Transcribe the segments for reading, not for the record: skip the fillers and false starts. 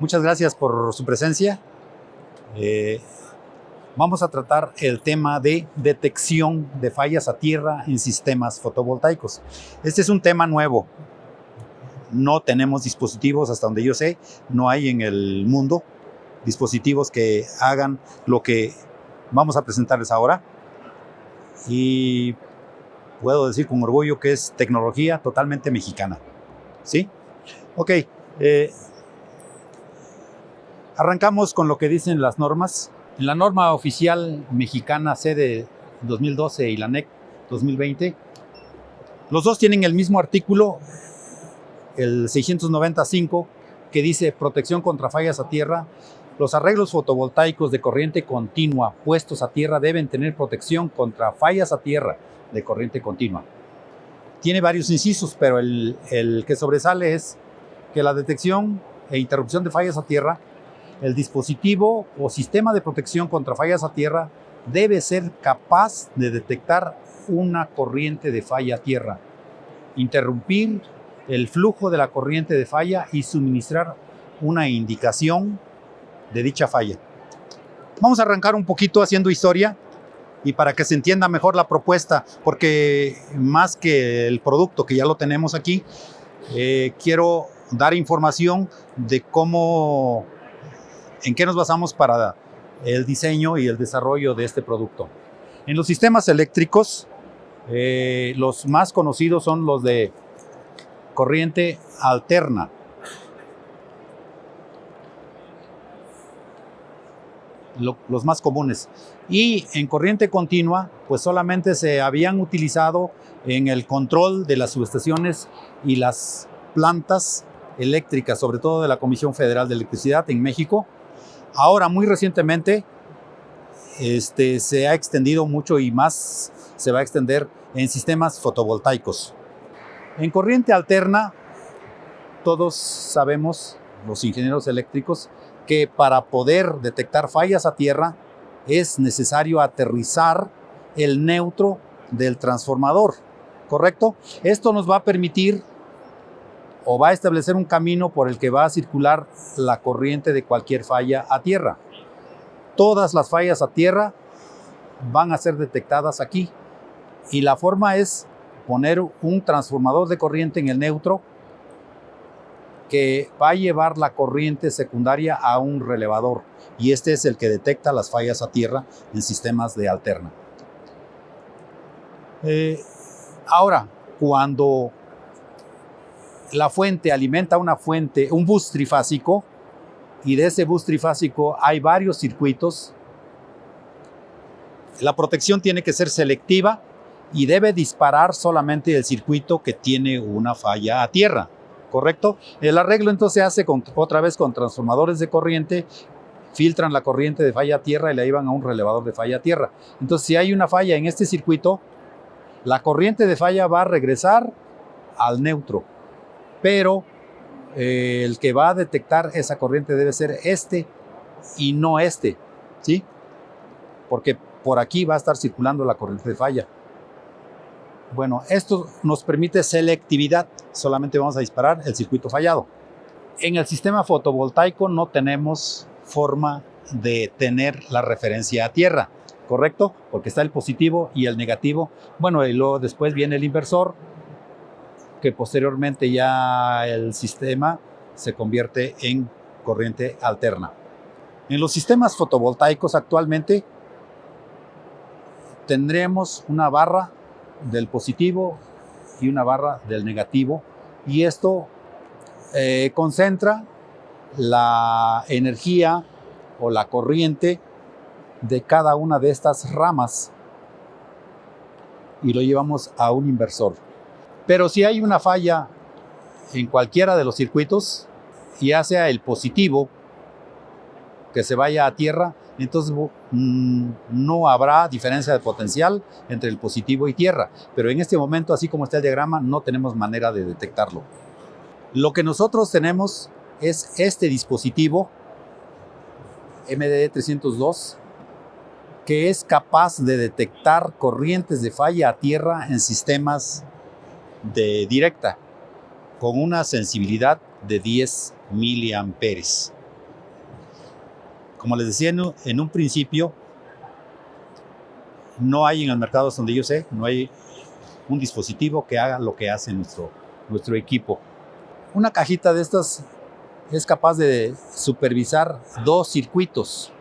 Muchas gracias por su presencia. Vamos a tratar el tema de detección de fallas a tierra en sistemas fotovoltaicos. Este es un tema nuevo. No tenemos dispositivos, hasta donde yo sé, no hay en el mundo dispositivos que hagan lo que vamos a presentarles ahora. Y puedo decir con orgullo que es tecnología totalmente mexicana. ¿Sí? Ok. Arrancamos con lo que dicen las normas. En la norma oficial mexicana CDE 2012 y la NEC 2020, los dos tienen el mismo artículo, el 695, que dice protección contra fallas a tierra. Los arreglos fotovoltaicos de corriente continua puestos a tierra deben tener protección contra fallas a tierra de corriente continua. Tiene varios incisos, pero el que sobresale es que la detección e interrupción de fallas a tierra, el dispositivo o sistema de protección contra fallas a tierra debe ser capaz de detectar una corriente de falla a tierra, interrumpir el flujo de la corriente de falla y suministrar una indicación de dicha falla. Vamos a arrancar un poquito haciendo historia y para que se entienda mejor la propuesta, porque más que el producto que ya lo tenemos aquí, quiero dar información de cómo, en qué nos basamos para el diseño y el desarrollo de este producto. En los sistemas eléctricos, los más conocidos son los de corriente alterna. Los más comunes. Y en corriente continua, pues solamente se habían utilizado en el control de las subestaciones y las plantas eléctricas, sobre todo de la Comisión Federal de Electricidad en México. Ahora, muy recientemente, se ha extendido mucho y más se va a extender en sistemas fotovoltaicos. En corriente alterna, todos sabemos, los ingenieros eléctricos, que para poder detectar fallas a tierra es necesario aterrizar el neutro del transformador, ¿correcto? Esto nos va a permitir o va a establecer un camino por el que va a circular la corriente de cualquier falla a tierra. Todas las fallas a tierra van a ser detectadas aquí y la forma es poner un transformador de corriente en el neutro que va a llevar la corriente secundaria a un relevador y este es el que detecta las fallas a tierra en sistemas de alterna. Ahora, cuando la fuente alimenta un bus trifásico y de ese bus trifásico hay varios circuitos, la protección tiene que ser selectiva y debe disparar solamente el circuito que tiene una falla a tierra, ¿correcto? El arreglo entonces se hace otra vez con transformadores de corriente, filtran la corriente de falla a tierra y la llevan a un relevador de falla a tierra. Entonces, si hay una falla en este circuito, la corriente de falla va a regresar al neutro, pero el que va a detectar esa corriente debe ser este y no este, ¿sí? Porque por aquí va a estar circulando la corriente de falla. Bueno, esto nos permite selectividad, solamente vamos a disparar el circuito fallado. En el sistema fotovoltaico no tenemos forma de tener la referencia a tierra, ¿correcto? Porque está el positivo y el negativo. Bueno, y luego después viene el inversor, que posteriormente ya el sistema se convierte en corriente alterna. En los sistemas fotovoltaicos actualmente tendremos una barra del positivo y una barra del negativo y esto concentra la energía o la corriente de cada una de estas ramas y lo llevamos a un inversor. Pero si hay una falla en cualquiera de los circuitos, ya sea el positivo que se vaya a tierra, entonces no habrá diferencia de potencial entre el positivo y tierra. Pero en este momento, así como está el diagrama, no tenemos manera de detectarlo. Lo que nosotros tenemos es este dispositivo MDE302 que es capaz de detectar corrientes de falla a tierra en sistemas directa con una sensibilidad de 10 miliamperes. Como les decía en un principio, no hay en el mercado, hasta donde yo sé, no hay un dispositivo que haga lo que hace nuestro equipo. Una cajita de estas es capaz de supervisar 2 circuitos.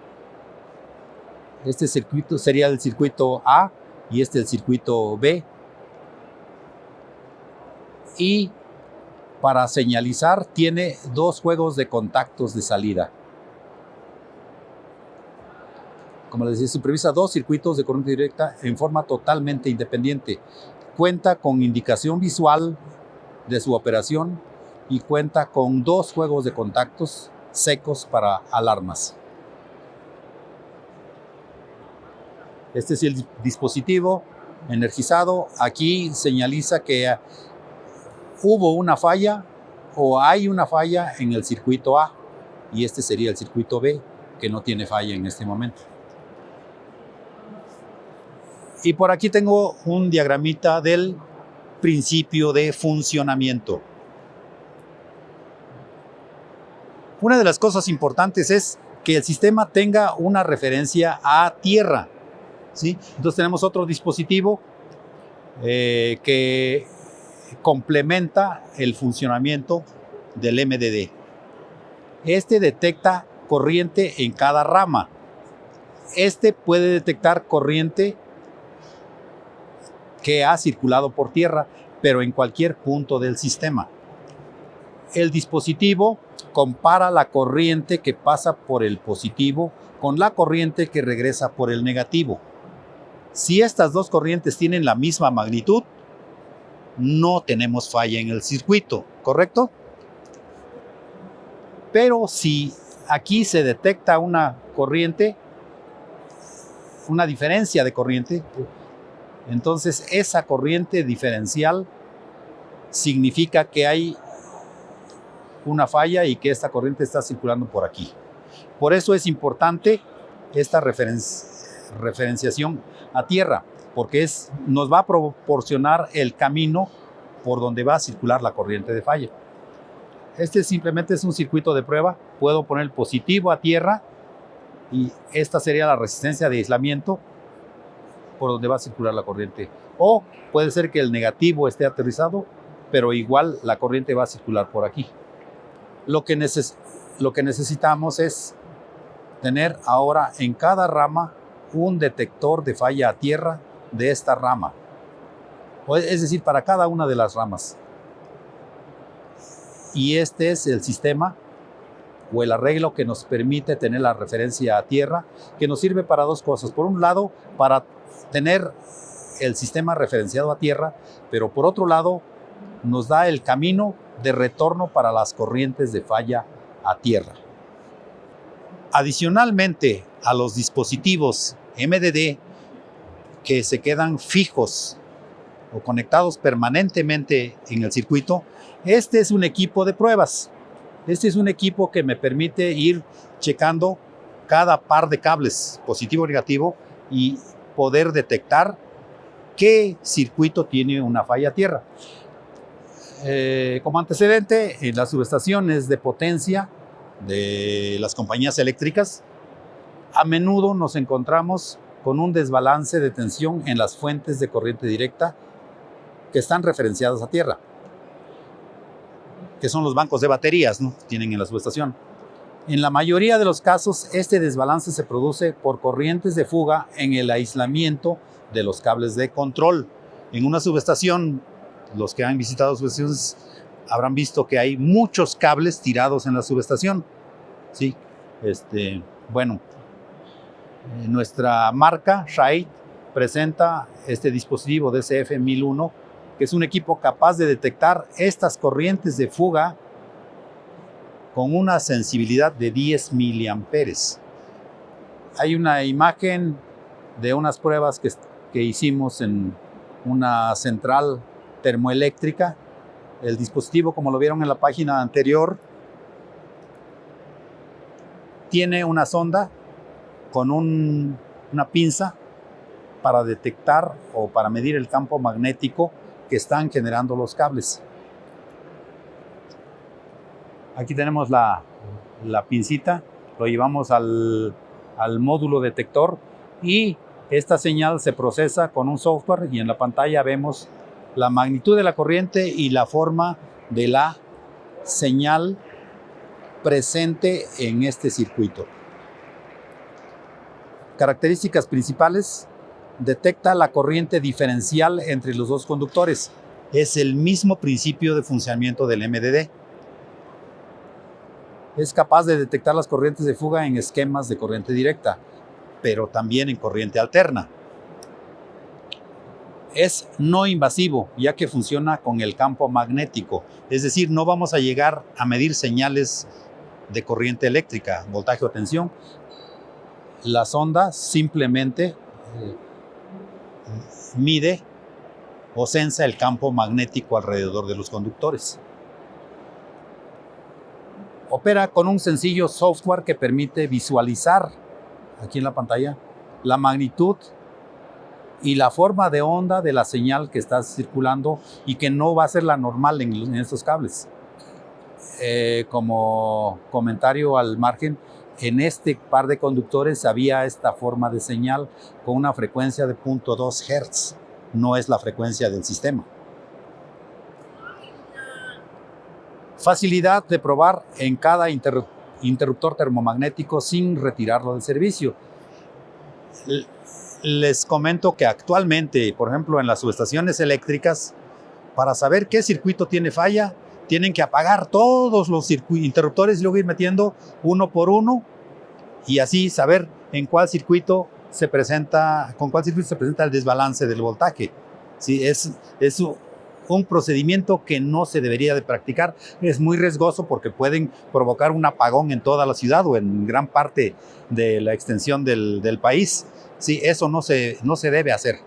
Este circuito sería el circuito A y este el circuito B. Y para señalizar tiene 2 juegos de contactos de salida. Como les decía, supervisa 2 circuitos de corriente directa en forma totalmente independiente. Cuenta con indicación visual de su operación y cuenta con 2 juegos de contactos secos para alarmas. Este es el dispositivo energizado. Aquí señaliza que hubo una falla o hay una falla en el circuito A y este sería el circuito B, que no tiene falla en este momento. Y por aquí tengo un diagramita del principio de funcionamiento. Una de las cosas importantes es que el sistema tenga una referencia a tierra, ¿sí? Entonces tenemos otro dispositivo que complementa el funcionamiento del MDD. Este detecta corriente en cada rama. Este puede detectar corriente que ha circulado por tierra, pero en cualquier punto del sistema. El dispositivo compara la corriente que pasa por el positivo con la corriente que regresa por el negativo. Si estas 2 corrientes tienen la misma magnitud, no tenemos falla en el circuito, ¿correcto? Pero si aquí se detecta una corriente, una diferencia de corriente, entonces esa corriente diferencial significa que hay una falla y que esta corriente está circulando por aquí. Por eso es importante esta referenciación a tierra, porque nos va a proporcionar el camino por donde va a circular la corriente de falla. Este simplemente es un circuito de prueba. Puedo poner el positivo a tierra y esta sería la resistencia de aislamiento por donde va a circular la corriente. O puede ser que el negativo esté aterrizado, pero igual la corriente va a circular por aquí. Lo que necesitamos es tener ahora en cada rama un detector de falla a tierra de esta rama. Es decir, para cada una de las ramas. Y este es el sistema o el arreglo que nos permite tener la referencia a tierra, que nos sirve para 2 cosas. Por un lado, para tener el sistema referenciado a tierra, pero por otro lado, nos da el camino de retorno para las corrientes de falla a tierra. Adicionalmente a los dispositivos MDD que se quedan fijos o conectados permanentemente en el circuito, este es un equipo de pruebas. Este es un equipo que me permite ir checando cada par de cables, positivo o negativo, y poder detectar qué circuito tiene una falla a tierra. Como antecedente, en las subestaciones de potencia de las compañías eléctricas, a menudo nos encontramos con un desbalance de tensión en las fuentes de corriente directa que están referenciadas a tierra, que son los bancos de baterías, ¿no?, que tienen en la subestación. En la mayoría de los casos, este desbalance se produce por corrientes de fuga en el aislamiento de los cables de control. En una subestación, los que han visitado subestaciones habrán visto que hay muchos cables tirados en la subestación. Sí, bueno, nuestra marca Scheid presenta este dispositivo DCF-1001, que es un equipo capaz de detectar estas corrientes de fuga con una sensibilidad de 10 miliamperes. Hay una imagen de unas pruebas que hicimos en una central termoeléctrica. El dispositivo, como lo vieron en la página anterior, tiene una sonda con una pinza para detectar o para medir el campo magnético que están generando los cables. Aquí tenemos la pincita lo llevamos al módulo detector y esta señal se procesa con un software y en la pantalla vemos la magnitud de la corriente y la forma de la señal presente en este circuito. Características principales: detecta la corriente diferencial entre los dos conductores. Es el mismo principio de funcionamiento del MDD. Es capaz de detectar las corrientes de fuga en esquemas de corriente directa, pero también en corriente alterna. Es no invasivo, ya que funciona con el campo magnético, es decir, no vamos a llegar a medir señales de corriente eléctrica, voltaje o tensión. La sonda simplemente mide o sensa el campo magnético alrededor de los conductores. Opera con un sencillo software que permite visualizar, aquí en la pantalla, la magnitud y la forma de onda de la señal que está circulando y que no va a ser la normal en estos cables. Como comentario al margen, en este par de conductores había esta forma de señal con una frecuencia de 0.2 Hz. No es la frecuencia del sistema. Facilidad de probar en cada interruptor termomagnético sin retirarlo del servicio. Les comento que actualmente, por ejemplo, en las subestaciones eléctricas, para saber qué circuito tiene falla, tienen que apagar todos los interruptores y luego ir metiendo uno por uno y así saber en cuál circuito se presenta, con cuál circuito se presenta el desbalance del voltaje. Sí, es un procedimiento que no se debería de practicar. Es muy riesgoso porque pueden provocar un apagón en toda la ciudad o en gran parte de la extensión del país. Sí, eso no se debe hacer.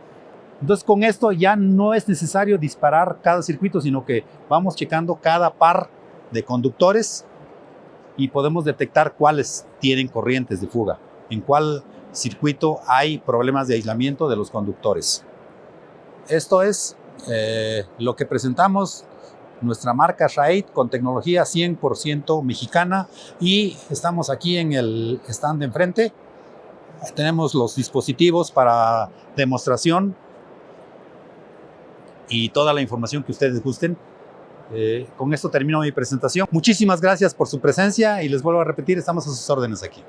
Entonces, con esto ya no es necesario disparar cada circuito, sino que vamos checando cada par de conductores y podemos detectar cuáles tienen corrientes de fuga, en cuál circuito hay problemas de aislamiento de los conductores. Esto es lo que presentamos, nuestra marca Raid con tecnología 100% mexicana, y estamos aquí en el stand de enfrente. Tenemos los dispositivos para demostración y toda la información que ustedes gusten. Con esto termino mi presentación. Muchísimas gracias por su presencia y les vuelvo a repetir, estamos a sus órdenes aquí.